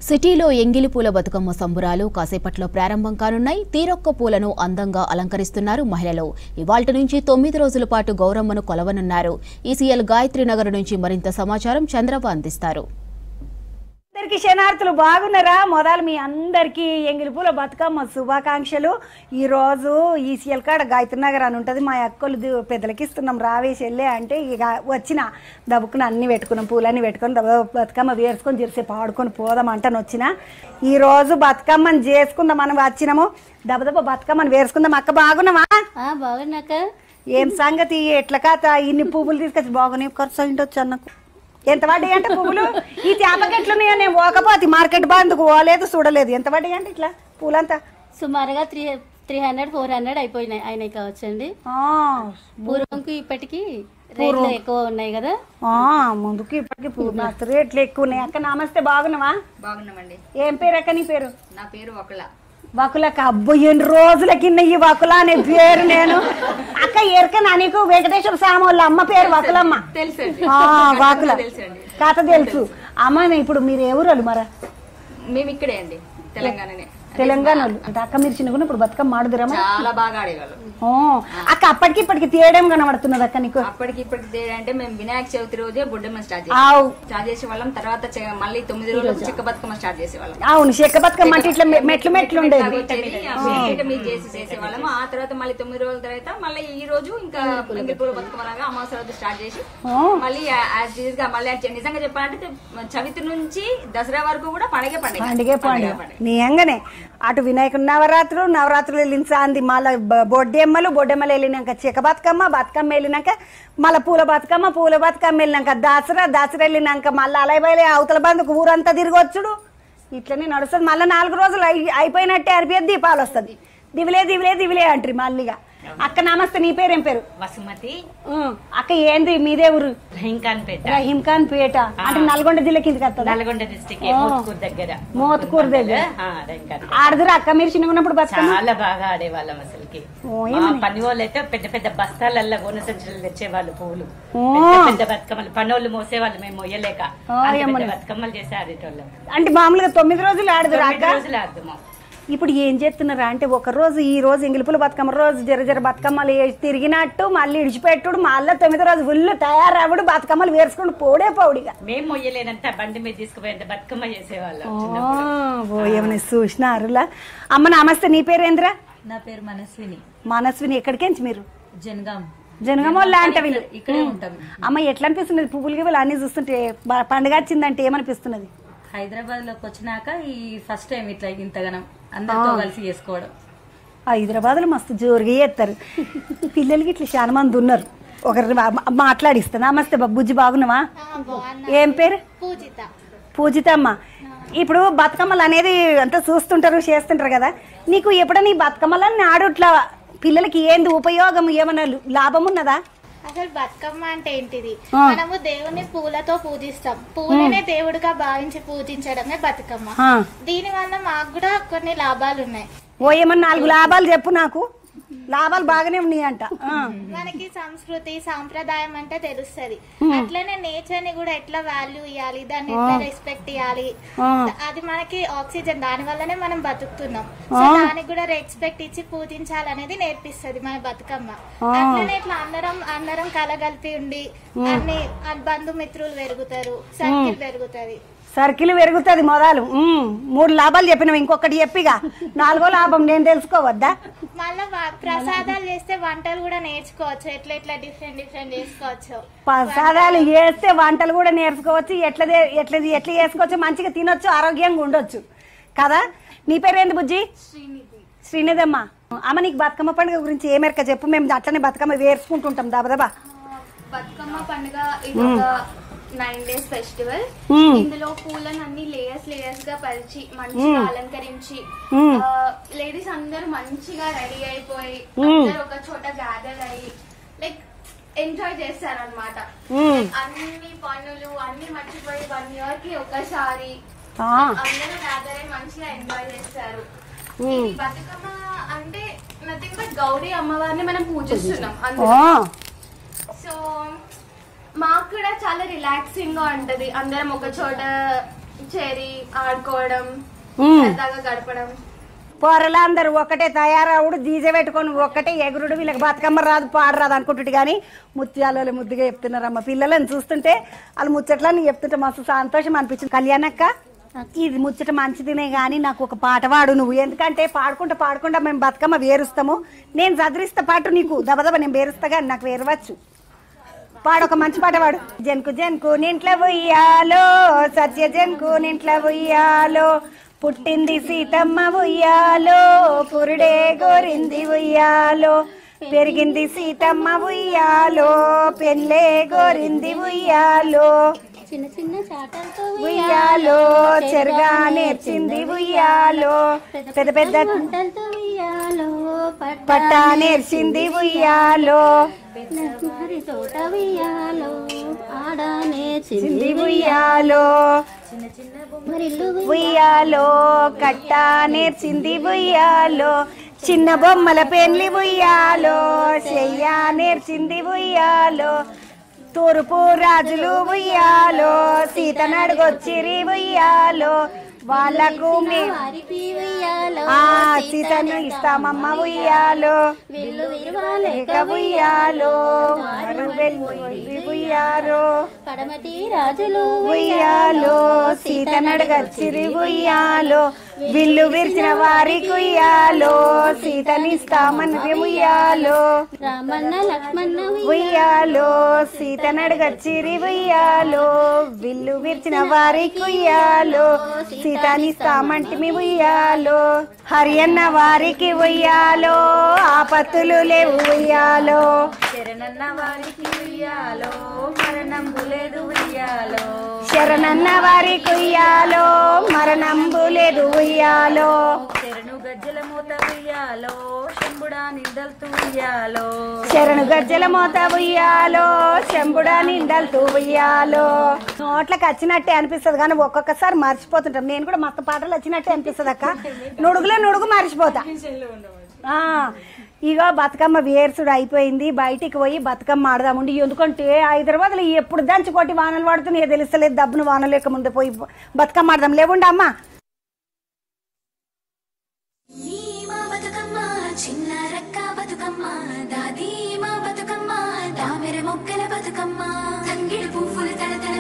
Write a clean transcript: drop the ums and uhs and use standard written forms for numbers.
సిటీలో ఎంగిలి పూల బతుకమ్మ సంబురాలు కాసేపట్లో ప్రారంభం కానున్నాయి. తీరొక్క పూలను అందంగా అలంకరిస్తున్నారు మహిళలు. ఇవాల్టి నుంచి 9 రోజుల పాటు గౌరమ్మను కొలవనున్నారు. ఈసీఎల్ గాయత్రి నగర్ నుంచి మరింత సమాచారం చంద్రబాబు అందిస్తారు. అందరికి శనార్థులు బాగున్నారా? మొదలు మీ అందరికీ ఎంగిలి పూల బతుకమ్మ శుభాకాంక్షలు. ఈరోజు ఈసీఎల్ కాడ గాయత్రి నగర్ అని ఉంటుంది. మా అక్కలు పెద్దలకి ఇస్తున్నాం రావేసి వెళ్ళే అంటే ఇక వచ్చిన దబ్బుకుని అన్ని పెట్టుకున్నాం, పూలన్నీ పెట్టుకొని బతుకమ్మ వేసుకొని జరిసేపు ఆడుకొని పోదాం అంటాను వచ్చిన. ఈరోజు బతుకమ్మని చేసుకుందాం మనం వచ్చినాము. దెబ్బ బతుకమ్మని వేసుకుందాం. అక్క బాగున్నామా? బాగున్నాక ఏం సంగతి ఎట్లా కాత ఇన్ని పువ్వులు తీసుకొచ్చి బాగున్నాయి. ఖర్చు అయింటొచ్చు అన్నకు ఎంత పడ్డాయి అంటే పువ్వులు ఈ చేపకెట్లున్నాయో నేను పోకపోతే మార్కెట్ బందుకు పోలేదు చూడలేదు. ఎంత పడ్డాయి అంటే ఇట్లా పూలంతా సుమారుగా 300-400 అయినాయి కావచ్చండి. పూర్వంకి ఇప్పటికి రేట్లు ఎక్కువ ఉన్నాయి కదా. ముందుకు ఇప్పటికి రేట్లు ఎక్కువ ఉన్నాయి. అక్క నమస్తే, బాగున్నావా? బాగున్నామండి. ఏం పేరు అక్క నీ పేరు? నా పేరు వకుల. వకులక అబ్బో ఎన్ని రోజుల కింద ఈ వకుల అనే పేరు నేను అక్క ఎరకనా నీకు? వెంకటేశ్వర స్వామి వాళ్ళ అమ్మ పేరు వకులమ్మ. వకుల కథ తెలుసు అమ్మ. ఇప్పుడు మీరు ఎవరు మరి? మేము ఇక్కడే అండి, తెలంగాణనే. తెలంగాణ వాళ్ళు అంటే అక్క మీరు చిన్నగా ఇప్పుడు బతుకమ్మ ఆడుదురా? చాలా బాగా ఆడేవాళ్ళు అక్క. అప్పటికి ఇప్పటికి తేడం కనబడుతున్నది అక్క నీకు? అప్పటికి ఇప్పటికి తేడా అంటే మేము వినాయక చవితి రోజే బొడ్డమ్మ స్టార్ట్ చేసేవాళ్ళం. తర్వాత మళ్ళీ 9 రోజులు చెక్క బతుకమ్మ స్టార్ట్ చేసేవాళ్ళం. అవును, చెక్క బతుకమ్మ అంటే ఇట్లా మెట్లు ఉండేది చేసేవాళ్ళం. ఆ తర్వాత మళ్ళీ 9 రోజుల తర్వాత మళ్ళీ ఈ రోజు ఇంకా పూల బతుకమ్మ లాగా అమావాస్య రోజు స్టార్ట్ చేసి మళ్ళీ మళ్ళీ నిజంగా చెప్పాలంటే చవితి నుంచి దసరా వరకు కూడా పండుగ. నిజంగానే అటు వినాయకుడు నవరాత్రులు వెళ్ళిన సాంది, మళ్ళీ బొడ్డెమ్మలు వెళ్ళినాక చెక్క బతుకమ్మ వెళ్ళినాక మళ్ళీ పూల బతుకమ్మ వెళ్ళినాక దసరా వెళ్ళినాక మళ్ళీ అలైబైలే అవతల బందుకు ఊరంతా తిరిగొచ్చుడు. ఇట్లనే నడుస్తుంది. మళ్ళీ 4 రోజులు అయిపోయినట్టే అరిపోయేది దీపాలు వస్తుంది. దివిలే అంటారు మళ్ళీగా. అక్క నమస్తే, నీ పేరు ఏం పేరు? వసుమతి. అక్క ఏంది మీదే ఊరు? రహీంఖాన్ పేట అంటే నల్గొండ జిల్లా కిందకి వస్తుంది. నల్గొండ డిస్ట్రిక్ట్ మోత్కూర్ దగ్గర. ఆడదురా అక్క మీరు చిన్నగా ఉన్నప్పుడు? చాలా బాగా ఆడేవాళ్ళం అసలుకి. పని వాళ్ళు అయితే పెద్ద పెద్ద బస్తాలల్లో గోనె సంచులు తెచ్చేవాళ్ళు పువ్వులు. పెద్ద బతుకమ్మలు పనోళ్ళు మోసేవాళ్ళు, మేము మొయ్యలేక బతుకమ్మలు చేసి ఆడేటోళ్ళం. అంటే మామూలుగా 9 రోజులు ఆడదురా? 9 రోజులు ఆడదాము. ఇప్పుడు ఏం చేస్తున్నారా అంటే ఒక రోజు ఈ రోజు ఎంగిలిపుల బతుకమ్మ రోజు జర బతుకమ్మలు తిరిగినట్టు మళ్ళీ ఇడిచిపెట్టుడు, మళ్ళీ 9 రోజు ఫుల్ తయారవుడు, బతుకమ్మలు వేసుకుంటూ పౌడిగా. మేము మొయ్యలేనంత బండి మీద తీసుకుపోయేంత బతుకమ్మ చేసేవాళ్ళం. ఏమైనా చూసినారులా? అమ్మ నమస్తే, నీ పేరేంద్రా? నా పేరు మనస్విని. మనస్విని ఎక్కడికేంచి మీరు? జనగామ అంటే వీళ్ళు ఇక్కడే ఉంటాం. అమ్మ ఎట్లా అనిపిస్తున్నది పువ్వులకి వీళ్ళు అన్ని చూస్తుంటే? పండుగ వచ్చిందంటే ఏమనిపిస్తున్నది? హైదరాబాద్ లోకి వచ్చినాక ఈ ఫస్ట్ టైం ఇట్లా ఇంతగానం అందరితో కలిసి చేసుకోవడం. హైదరాబాద్ లో మస్తు జోరుగా చేస్తారు. పిల్లలకి ఇట్లా చాలా మంది ఉన్నారు. ఒకరి మాట్లాడిస్తా. నమస్తే బుజ్జి, బాగున్నావా? ఏం పేరు? పూజిత అమ్మ. ఇప్పుడు బతుకమ్మలు అనేది అంతా చూస్తుంటారు చేస్తుంటారు కదా, నీకు ఎప్పుడైనా ఈ బతుకమ్మలని ఆడుట్లా పిల్లలకి ఏంది ఉపయోగం, ఏమన్నా లాభం ఉన్నదా? అసలు బతుకమ్మ అంటే ఏంటిది? మనము దేవుని పూలతో పూజిస్తాం. పూలనే దేవుడిగా భావించి పూజించడమే బతుకమ్మ. దీని వల్ల మాకు కూడా కొన్ని లాభాలు ఉన్నాయి. ఏమన్నా 4 లాభాలు చెప్పు నాకు. లాభాలు బాగానే ఉన్నాయి అంట. మనకి సంస్కృతి సాంప్రదాయం అంటే తెలుస్తుంది. అట్లనే నేచర్ ని కూడా ఎట్లా వాల్యూ ఇవ్వాలి, దాన్ని ఎట్లా రెస్పెక్ట్ ఇవ్వాలి, అది మనకి ఆక్సిజన్, దాని వల్లనే మనం బతుకుతున్నాం. సో దానికి కూడా రెస్పెక్ట్ ఇచ్చి పూజించాలనేది నేర్పిస్తుంది మన బతుకమ్మ. అట్లనే ఇట్లా అందరం కలగలిపి ఉండి అన్ని బంధుమిత్రులు పెరుగుతారు, సర్కిల్ పెరుగుతుంది. మొదలు 3 లాభాలు చెప్పినావు, ఇంకొకటి చెప్పిగా 4వ లాభం నేను తెలుసుకోవద్దా? మళ్ళా ప్రసాదాలు చేస్తే వంటలు కూడా నేర్చుకోవచ్చు. ఎట్లా డిఫరెంట్ చేసుకోవచ్చు. ప్రసాదాలు చేస్తే వంటలు కూడా నేర్చుకోవచ్చు. ఎట్లా చేసుకోవచ్చు, మంచిగా తినొచ్చు, ఆరోగ్యంగా ఉండొచ్చు కదా. నీ పేరేంది బుజ్జి? శ్రీనిధి అమ్మ. అమ్మ నీకు బతుకమ్మ పండుగ గురించి ఏమేరక చెప్పు. మేము అట్లనే బతుకమ్మ వేసుకుంటుంటాం దబదబా. బతుకమ్మ పండుగ ఇది 9 days ఫెస్టివల్. ఇందులో పూలను అన్ని లేయర్స్ గా పరిచి మంచిగా అలంకరించి లేడీస్ అందరూ మంచిగా రెడీ అయిపోయి అందరు ఒక చోట గ్యాదర్ అయ్యి లైక్ ఎంజాయ్ చేస్తారనమాట. అన్ని పనులు అన్ని మర్చిపోయి 1 year కి ఒకసారి అందరూ గ్యాదర్ అయ్యి మంచిగా ఎంజాయ్ చేస్తారు. బతుకమ్మ అంటే నథింగ్ బట్ గౌరీ అమ్మవారిని మనం పూజిస్తున్నాం అందరూ. సో మాకు కూడా చాలా రిలాక్సింగ్ గా ఉంటది. అందరం ఒక చోట చేరి ఆడుకోవడం సరదాగా గడపడం. పోరలందరూ ఒక్కటే తయారవుడు డీజే పెట్టుకొని ఒక్కటే ఎగురుడు. వీళ్ళకి బతుకమ్మ రాదు పాడరాదు అనుకుంటుడు కానీ ముత్యాలు ముద్దుగా చెప్తున్నారమ్మ. పిల్లలను చూస్తుంటే వాళ్ళు ముచ్చట్లని చెప్తుంటే మస్తు సంతోషం అనిపించింది. కళ్యాణక్క, ఇది ముచ్చట మంచిదినే కానీ నాకు ఒక పాట పాడు నువ్వు. ఎందుకంటే పాడుకుంటా మేము బతుకమ్మ వేరుస్తాము. నేను చదిరిస్తా పాటు నీకు దబదబ నేను వేరుస్తా కానీ నాకు వేరవచ్చు. పాడు, ఒక మంచి పాట పాడు. జన్కు జన్కు నింట్ల ఉయ్యాలో, సత్య జన్కు నింట్ల ఉయ్యాలో, పుట్టింది సీతమ్మ ఉయ్యాలో, పురుడే గోరింది ఉయ్యాలో, పెరిగింది సీతమ్మ ఉయ్యాలో, పెళ్ళే గోరింది ఉయ్యాలో, చిన్న చిన్న చాటలతో ఉయ్యాలో, చెరుగా నేర్చింది ఉయ్యాలో, పెద్ద పెద్ద గుంటలతో ఉయ్యాలో, పట్టా నేర్చింది ఉయ్యాలో, మరి తోట ఉయ్యాలో, ఆడ చింది నేర్చింది ఉయ్యాలో, మరి ఇల్లు ఉయ్యాలో, కట్టా నేర్చింది ఉయ్యాలో, చిన్న బొమ్మల పెళ్లి ఉయ్యాలో, చెయ్యా నేర్చింది ఉయ్యాలో, తూర్పు రాజులు ఉయ్యాలో, సీత నడుగొచ్చిరి ఉయ్యాలో, వాళ్ళకు వారికి ఉయ్యాలో, సీతను ఇస్తామమ్మ ఉయ్యాలో, విల్లు విరువాలేక ఉయ్యాలో, ఉయ్యాలో, పడమటి రాజులు ఉయ్యాలో, సీత నడుగొచ్చిరి ఉయ్యాలో, విల్లు విరిచిన వారికి ఉయ్యాలో, సీతనిస్తామని ఉయ్యాలో, రామన్న లక్ష్మణ ఉయ్యాలో, సీత నడుగొచ్చిరి ఉయ్యాలో, విల్లు విరిచిన వారికి ఉయ్యాలో, సీతనిస్తామంటిమి ఉయ్యాలో, హరియన్న వారికి ఉయ్యాలో, ఆపత్తులు లేవు ఉయ్యాలో, శరణన్న వారికి ఉయ్యాలో, మరణంబు లేదు ఉయ్యాలో, శరణన్న వారికి ఉయ్యాలో, మరణంబు లేదు ఉయ్యాలో, శరణు గజ్జల మూత ఉయ్యాలో, శంభుడా నిందల్తూ ఉయ్యాలో, శరణు గజ్జల మోత ఉయ్యాలో, శంభుడా నిండల్తూ ఉయ్యాలో. నోట్లకు వచ్చినట్టే అనిపిస్తుంది కానీ ఒక్కొక్కసారి మర్చిపోతుంటాం. నేను కూడా మస్తు పాటలు వచ్చినట్టే అనిపిస్తుంది అక్క. నుడుగు మర్చిపోతా. ఇగో బతుకమ్మ వేర్సుడు అయిపోయింది. బయటికి పోయి బతుకమ్మ ఆడదామండి. ఎందుకంటే హైదరాబాద్లో ఎప్పుడు దంచి కొట్టి వానలు పడుతున్నాయో తెలుస్తలేదు. దబ్బును వానలు లేక ముందు పోయి బతుకమ్మ ఆడదాం. లేవుండి అమ్మ. చిన్న రక్క బతుకమ్మ, దాది మా బతుకమ్మ, దామెర మొక్కల బతుకమ్మ, తంగిడి పువ్వులు తడతడ